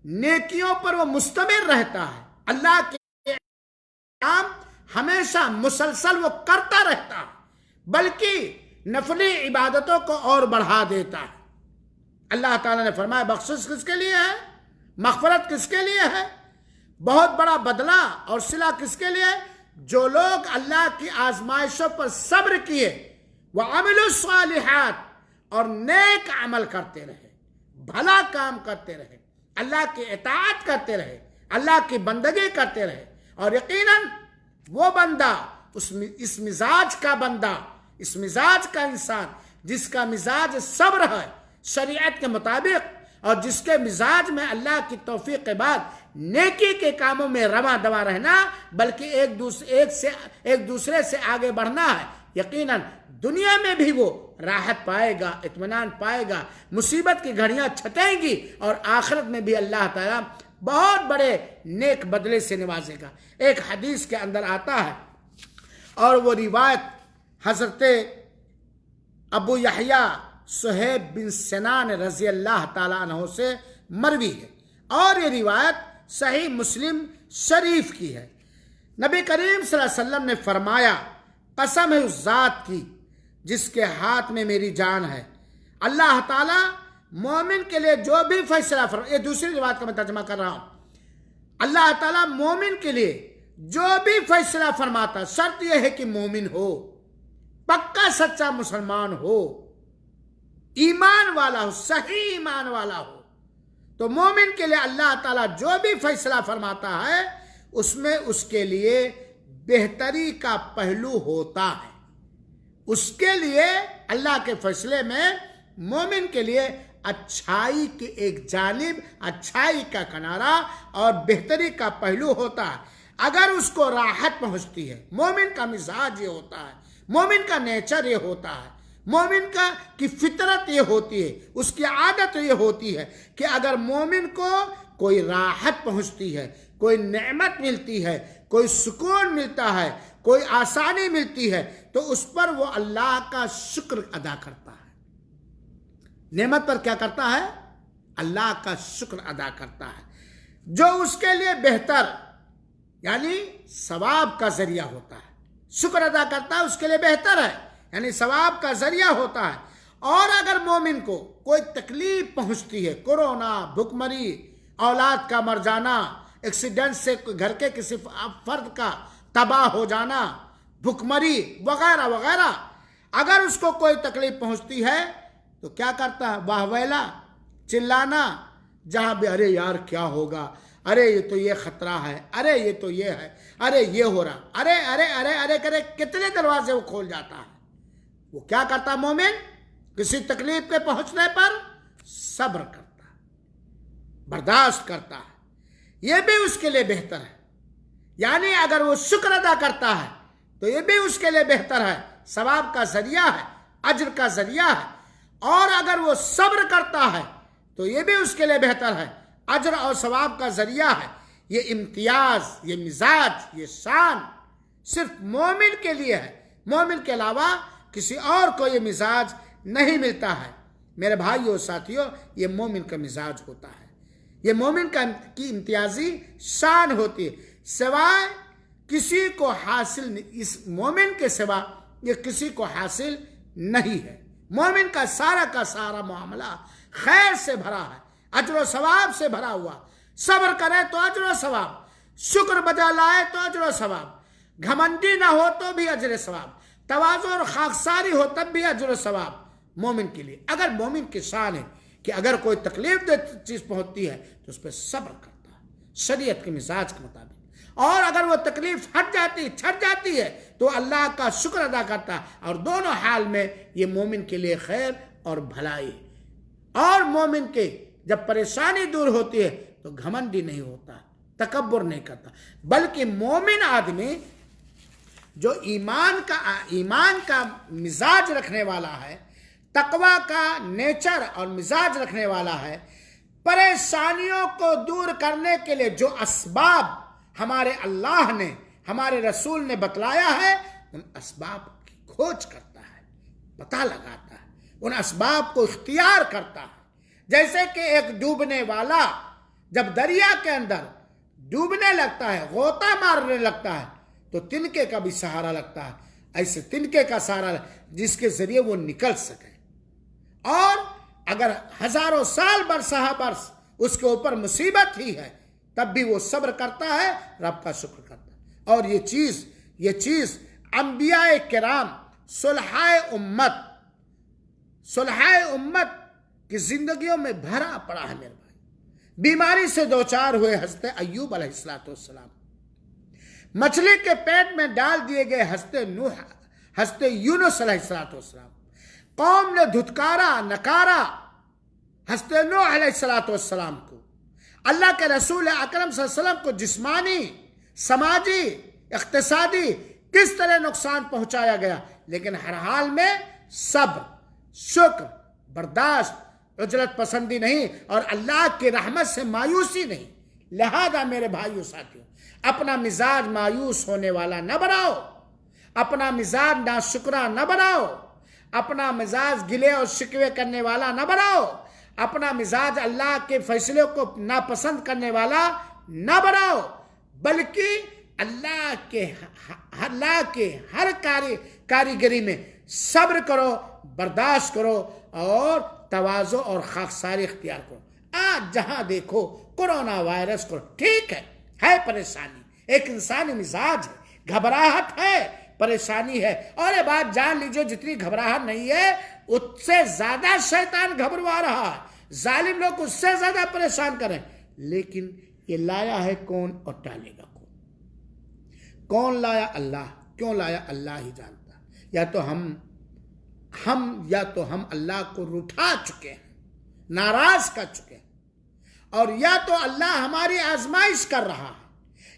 نیکیوں پر وہ مستمر رہتا ہے، اللہ کے کام ہمیشہ مسلسل وہ کرتا رہتا ہے، بلکہ نفلی عبادتوں کو اور بڑھا دیتا ہے۔ اللہ تعالیٰ نے فرمایا بخشش کس کے لیے ہے؟ مغفرت کس کے لیے ہے؟ بہت بڑا بدلہ اور صلہ کس کے لیے ہے؟ جو لوگ اللہ کی آزمائشوں پر صبر کیے، وَعَمِلُوا الصَّالِحَاتِ، اور نیک عمل کرتے رہے، بھلا کام کرتے رہے، اللہ کی اطاعت کرتے رہے، اللہ کی بندگی کرتے رہے، اور یقیناً وہ بندہ، اس مزاج کا بندہ، اس مزاج کا انسان جس کا مزاج صبر ہے شریعت کے مطابق، اور جس کے مزاج میں اللہ کی توفیق کے بعد نیکی کے کاموں میں رواں دوا رہنا، بلکہ ایک دوسرے سے آگے بڑھنا ہے، یقیناً دنیا میں بھی وہ راحت پائے گا، اطمینان پائے گا، مصیبت کی گھڑیاں چھٹیں گی، اور آخرت میں بھی اللہ تعالیٰ بہت بڑے نیک بدلے سے نوازے گا۔ ایک حدیث کے اندر آتا ہے، اور وہ روایت حضرت ابو یحییٰ صہیب بن سنان رضی اللہ تعالیٰ عنہ سے مروی ہے، اور یہ روایت صحیح مسلم شریف کی ہے۔ نبی کریم صلی اللہ علیہ وسلم نے فرمایا، قسم ہے اس ذات کی جس کے ہاتھ میں میری جان ہے، اللہ تعالیٰ مومن کے لیے جو بھی فیصلہ فرماتا، یہ دوسری روایت کا میں ترجمہ کر رہا ہوں، اللہ تعالیٰ مومن کے لیے جو بھی فیصلہ فرماتا، شرط یہ ہے کہ مومن ہو، پکا سچا مسلمان ہو، ایمان والا ہو، صحیح ایمان والا ہو، تو مومن کے لیے اللہ تعالیٰ جو بھی فیصلہ فرماتا ہے اس میں اس کے لیے بہتری کا پہلو ہوتا ہے، اس کے لیے اللہ کے فیصلے میں مومن کے لیے اچھائی کی ایک جانب، اچھائی کا کنارہ اور بہتری کا پہلو ہوتا ہے۔ اگر اس کو راحت پہنچتی ہے، مومن کا مزاج یہ ہوتا ہے، مومن کا نیچر یہ ہوتا ہے، مومن کی فطرت یہ ہوتی ہے، اس کی عادت یہ ہوتی ہے کہ اگر مومن کو کوئی راحت پہنچتی ہے، کوئی نعمت ملتی ہے، کوئی سکون ملتا ہے، کوئی آسانی ملتی ہے، تو اس پر وہ اللہ کا شکر ادا کرتا ہے۔ نعمت پر کیا کرتا ہے؟ اللہ کا شکر ادا کرتا ہے، جو اس کے لیے بہتر یعنی ثواب کا ذریعہ ہوتا ہے۔ شکر ادا کرتا ہے، اس کے لیے بہتر ہے، یعنی ثواب کا ذریعہ ہوتا ہے۔ اور اگر مومن کو کوئی تکلیف پہنچتی ہے، کورونا، بھوک مری، اولاد کا مر جانا، ایکسیڈنٹ سے گھر کے کسی فرد کا تباہ ہو جانا، بھوک مری وغیرہ وغیرہ، اگر اس کو کوئی تکلیف پہنچتی ہے تو کیا کرتا ہے؟ واہ ویلا، چلانا، جہاں بھی ارے یار کیا ہوگا، ارے یہ تو یہ خطرہ ہے، ارے یہ تو یہ ہے، ارے یہ ہو رہا، ارے ارے ارے ارے کرے کتنے دروازے وہ کھول جاتا ہے۔ وہ کیا کرتا ہے مومن؟ کسی تکلیف کے پہنچنے پر صبر کرتا ہے، برداشت کرتا ہے، یہ بھی اس کے لیے بہتر ہے۔ یعنی اگر وہ شکر ادا کرتا ہے تو یہ بھی اس کے لیے بہتر ہے، ثواب کا ذریعہ ہے، اجر کا ذریعہ ہے۔ اور اگر وہ صبر کرتا ہے تو یہ بھی اس کے لیے بہتر ہے، اجر اور ثواب کا ذریعہ ہے۔ یہ امتیاز، یہ مزاج، یہ شان صرف مومن کے لیے ہے، مومن کے علاوہ کسی اور کو یہ مزاج نہیں ملتا ہے۔ میرے بھائیو ساتھیو، یہ مومن کا مزاج ہوتا ہے، یہ مومن کی امتیازی شان ہوتی ہے، سوائے کسی کو حاصل، اس مومن کے سوا یہ کسی کو حاصل نہیں ہے۔ مومن کا سارا معاملہ خیر سے بھرا ہے، اجر و ثواب سے بھرا ہوا۔ صبر کرے تو اجر و ثواب، شکر بجا لائے تو اجر و ثواب، گھمنڈی نہ ہو تو بھی اجر ثواب، تواضع اور خاکساری ہو تب بھی اجر و ثواب، مومن کے لیے. اگر مومن کی شان ہے کہ اگر کوئی تکلیف دہ چیز پہنچتی ہے تو اس پہ صبر کرتا ہے شریعت کے مزاج کے مطابق, اور اگر وہ تکلیف چھٹ جاتی ہے تو اللہ کا شکر ادا کرتا ہے, اور دونوں حال میں یہ مومن کے لیے خیر اور بھلائی ہے. اور مومن کے جب پریشانی دور ہوتی ہے تو گھمنڈی نہیں ہوتا, تکبر نہیں کرتا, بلکہ مومن آدمی جو ایمان کا مزاج رکھنے والا ہے, تقوی کا نیچر اور مزاج رکھنے والا ہے, پریشانیوں کو دور کرنے کے لیے جو اسباب ہمارے اللہ نے ہمارے رسول نے بتلایا ہے ان اسباب کی کھوج کرتا ہے, پتہ لگاتا ہے, ان اسباب کو اختیار کرتا ہے. جیسے کہ ایک ڈوبنے والا جب دریا کے اندر ڈوبنے لگتا ہے, غوطہ مارنے لگتا ہے, تو تنکے کا بھی سہارا لگتا ہے. ایسے تنکے کا سہارا جس کے ذریعے وہ نکل سکے. اور اگر ہزاروں سال برس اس کے اوپر مصیبت ہی ہے تب بھی وہ صبر کرتا ہے, رب کا شکر کرتا ہے. اور یہ چیز انبیاء کرام صلحائے امت کی زندگیوں میں بھرا پڑا ہے. میرے بھائی, بیماری سے دوچار ہوئے حضرت ایوب علیہ السلام, مچھلی کے پیٹ میں ڈال دیے گئے حضرت یونس علیہ السلام, قوم نے دھتکارا نکارا حضرت نوح علیہ السلام کو, اللہ کے رسول اکرم صلی اللہ علیہ وسلم کو جسمانی, سماجی, اقتصادی کس طرح نقصان پہنچایا گیا, لیکن ہر حال میں صبر, شکر, برداشت, عجلت پسندی نہیں اور اللہ کی رحمت سے مایوسی نہیں. لہذا میرے بھائیو ساتھیو, اپنا مزاج مایوس ہونے والا نہ بناؤ, اپنا مزاج ناشکرا نہ بناؤ, اپنا مزاج گلے اور شکوے کرنے والا نہ بناؤ, اپنا مزاج اللہ کے فیصلے کو ناپسند کرنے والا نہ بناؤ, بلکہ اللہ کے ہر کاریگری میں صبر کرو, برداشت کرو اور تواضع اور خاکساری اختیار کرو. آج جہاں دیکھو کورونا وائرس کو, ٹھیک ہے پریشانی, ایک انسانی مزاج ہے, گھبراہٹ ہے, پریشانی ہے, اور یہ بات جان لیجئے جتنی گھبراہٹ نہیں ہے اس سے زیادہ شیطان گھبروا رہا ہے, ظالم لوگ اس سے زیادہ پریشان کریں. لیکن یہ لایا ہے کون اور ٹالے گا کون لایا؟ اللہ. کیوں لایا؟ اللہ ہی جانتا. یا تو ہم اللہ کو روٹھا چکے ہیں, ناراض کر چکے ہیں, اور یا تو اللہ ہماری آزمائش کر رہا ہے,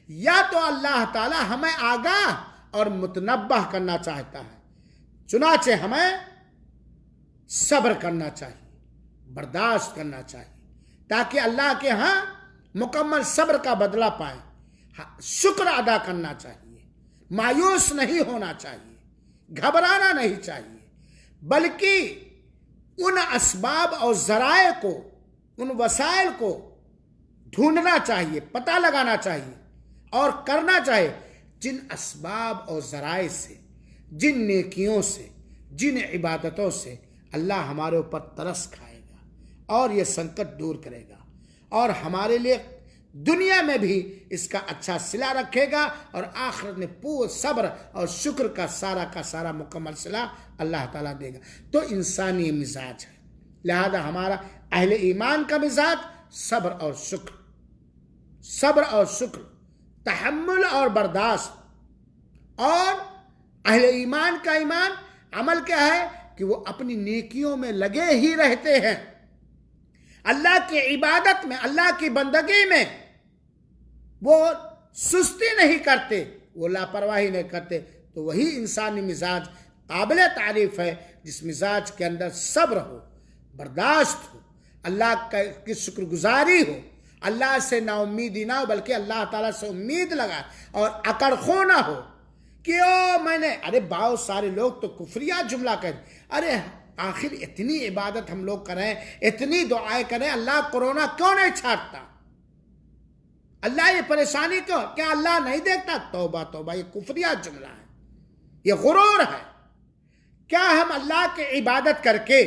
یا تو اللہ تعالی ہمیں آگاہ اور متنبہ کرنا چاہتا ہے. چنانچہ ہمیں صبر کرنا چاہیے, برداشت کرنا چاہیے, تاکہ اللہ کے ہاں مکمل صبر کا بدلہ پائیں. شکر ادا کرنا چاہیے, مایوس نہیں ہونا چاہیے, گھبرانا نہیں چاہیے, بلکہ ان اسباب اور ذرائع کو, ان وسائل کو ڈھونڈنا چاہیے, پتہ لگانا چاہیے اور کرنا چاہیے جن اسباب اور ذرائع سے, جن نیکیوں سے, جن عبادتوں سے اللہ ہمارے اوپر ترس کھائے گا اور یہ سنکٹ دور کرے گا, اور ہمارے لیے دنیا میں بھی اس کا اچھا صلہ رکھے گا, اور آخرت میں پورا صبر اور شکر کا سارا مکمل صلہ اللہ تعالیٰ دے گا. تو انسانی مزاج ہے, لہذا ہمارا اہل ایمان کا مزاج صبر اور شکر, تحمل اور برداشت. اور اہل ایمان کا ایمان عمل کیا ہے کہ وہ اپنی نیکیوں میں لگے ہی رہتے ہیں, اللہ کی عبادت میں, اللہ کی بندگی میں وہ سستی نہیں کرتے, وہ لاپرواہی نہیں کرتے. تو وہی انسانی مزاج قابل تعریف ہے جس مزاج کے اندر صبر ہو, برداشت ہو, اللہ کی شکر گزاری ہو, اللہ سے نا امیدی نہ ہو بلکہ اللہ تعالیٰ سے امید لگا, اور اکڑ خو نہ ہو کہ ارے بہت سارے لوگ تو کفریہ جملہ کہتے, ارے آخر اتنی عبادت ہم لوگ کریں, اتنی دعائیں کریں, اللہ کورونا کیوں نہیں چھاٹتا, اللہ یہ پریشانی کیوں, کیا اللہ نہیں دیکھتا؟ توبہ, یہ کفریہ جملہ ہے, یہ غرور ہے. کیا ہم اللہ کی عبادت کر کے,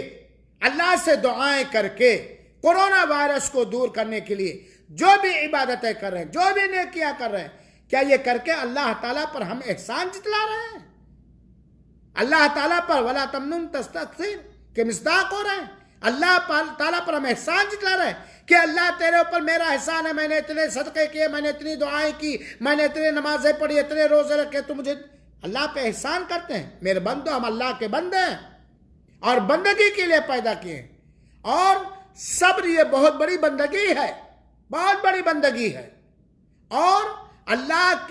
اللہ سے دعائیں کر کے, کورونا وائرس کو دور کرنے کے لیے جو بھی عبادتیں کر رہے ہیں, جو بھی نیکیاں کر رہے ہیں, کیا یہ کر کے اللہ تعالیٰ پر ہم احسان جتلا رہے ہیں؟ اللہ تعالیٰ پر وَلَا تَمْنُنْ تَسْتَكْثِرْ, کے مصداق ہو رہے ہیں. اللہ تعالیٰ پر ہم احسان جتلا رہے ہیں کہ اللہ تیرے اوپر میرا احسان ہے, میں نے اتنے صدقے کیے, میں نے اتنی دعائیں کی, میں نے اتنے نمازیں پڑھی, اتنے روزے رکھے, تو مجھے اللہ پہ احسان کرتے ہیں. میرے بندو, ہم اللہ کے بندے ہیں اور بندگی کے لیے پیدا کیے ہیں. اور صبر یہ بہت بڑی بندگی ہے, بہت بڑی بندگی ہے. اور اللہ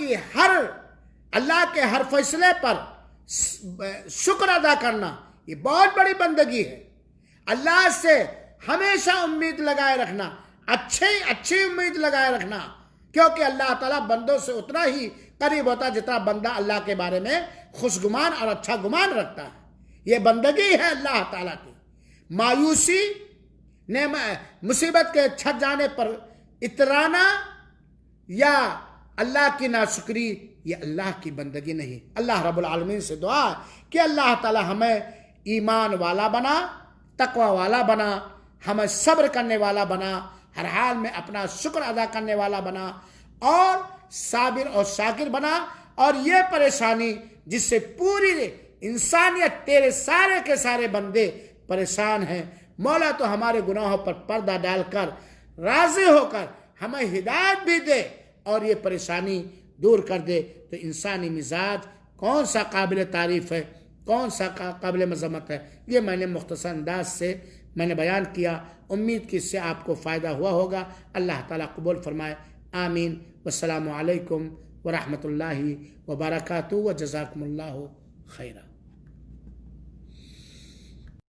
کے ہر فیصلے پر شکر ادا کرنا یہ بہت بڑی بندگی ہے. اللہ سے ہمیشہ امید لگائے رکھنا, اچھی امید لگائے رکھنا, کیونکہ اللہ تعالیٰ بندوں سے اتنا ہی قریب ہوتا ہے جتنا بندہ اللہ کے بارے میں خوشگمان اور اچھا گمان رکھتا ہے. یہ بندگی ہے اللہ تعالیٰ کی. مایوسی, مصیبت کے چھٹ جانے پر اترانا یا اللہ کی ناشکری, یہ اللہ کی بندگی نہیں. اللہ رب العالمین سے دعا ہے کہ اللہ تعالیٰ ہمیں ایمان والا بنا, تقوی والا بنا, ہمیں صبر کرنے والا بنا, ہر حال میں اپنا شکر ادا کرنے والا بنا, اور صابر اور شاکر بنا. اور یہ پریشانی جس سے پوری انسانیت, تیرے سارے کے سارے بندے پریشان ہیں, مولا تو ہمارے گناہوں پر پردہ ڈال کر راضی ہو کر ہمیں ہدایت بھی دے اور یہ پریشانی دور کر دے. تو انسانی مزاج کون سا قابل تعریف ہے, کون سا قابل مذمت ہے, یہ میں نے مختصر انداز سے میں نے بیان کیا. امید کہ اس سے آپ کو فائدہ ہوا ہوگا. اللہ تعالیٰ قبول فرمائے. آمین. والسلام علیکم ورحمۃ اللہ وبرکاتہ. وجزاکم اللہ خیرا.